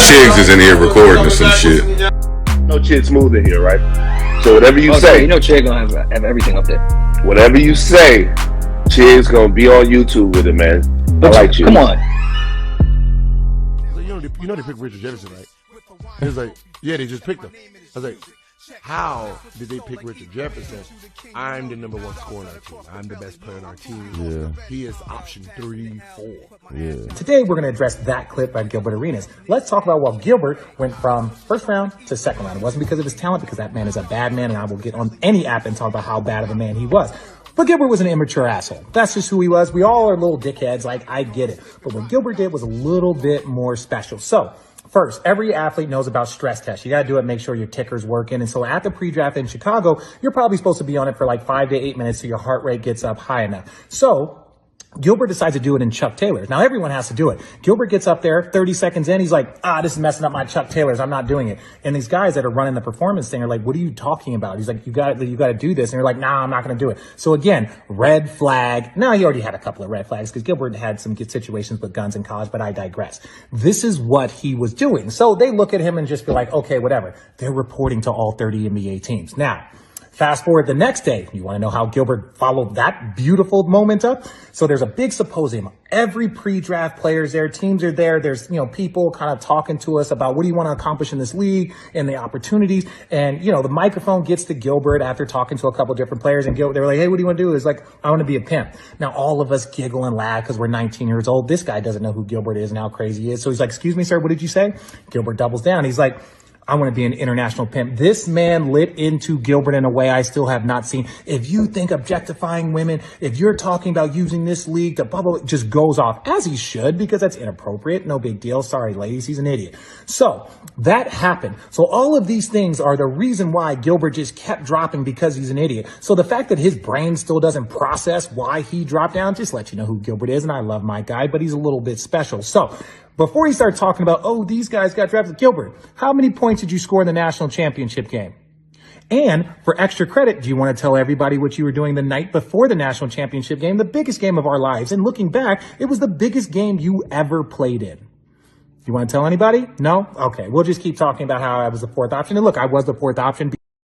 Chigs is in here recording or some shit. No Chid Smooth in here, right? So whatever you say, you know, Chid gonna have everything up there. whatever you say, Chid's gonna be on YouTube with it, man. But I like you. Come on. You know they picked Richard Jefferson, right? He was like, yeah, they just picked him. I was like, how did they pick Richard Jefferson? I'm the number one scorer on our team. I'm the best player on our team. Yeah. He is option 3, 4. Yeah. Today, we're going to address that clip by Gilbert Arenas. Let's talk about why Gilbert went from first round to second round. It wasn't because of his talent, because that man is a bad man, and I will get on any app and talk about how bad of a man he was. But Gilbert was an immature asshole. That's just who he was. We all are little dickheads, like, I get it. But what Gilbert did was a little bit more special. So, first, every athlete knows about stress tests. You got to do it, make sure your ticker's working. And so at the pre-draft in Chicago, you're probably supposed to be on it for like 5 to 8 minutes so your heart rate gets up high enough. So Gilbert decides to do it in Chuck Taylors. Now, everyone has to do it. Gilbert gets up there, 30 seconds in, he's like, this is messing up my Chuck Taylors. I'm not doing it. And these guys that are running the performance thing are like, what are you talking about? He's like, you got to do this. And you're like, nah, I'm not going to do it. So again, red flag. Now, he already had a couple of red flags because Gilbert had some good situations with guns in college, but I digress. This is what he was doing. So they look at him and just be like, okay, whatever. They're reporting to all 30 NBA teams. Now, fast forward the next day. You want to know how Gilbert followed that beautiful moment up? So there's a big symposium. Every pre-draft player's there. Teams are there. There's, people kind of talking to us about what do you want to accomplish in this league and the opportunities. And, the microphone gets to Gilbert after talking to a couple different players. And Gilbert, they were like, hey, what do you want to do? It's like, I want to be a pimp. Now, all of us giggle and laugh because we're 19 years old. This guy doesn't know who Gilbert is and how crazy he is. So he's like, excuse me, sir, what did you say? Gilbert doubles down. He's like, I want to be an international pimp. This man lit into Gilbert in a way I still have not seen. If you think objectifying women, if you're talking about using this league to bubble, it just goes off, as he should, because that's inappropriate. No big deal. Sorry, ladies. He's an idiot. So that happened. So all of these things are the reason why Gilbert just kept dropping, because he's an idiot. So the fact that his brain still doesn't process why he dropped down just lets you know who Gilbert is. And I love my guy, but he's a little bit special. So before he started talking about, these guys got drafted, Gilbert, how many points did you score in the national championship game? And for extra credit, do you want to tell everybody what you were doing the night before the national championship game, the biggest game of our lives? And looking back, it was the biggest game you ever played in. You want to tell anybody? No? Okay, we'll just keep talking about how I was the fourth option. And look, I was the fourth option.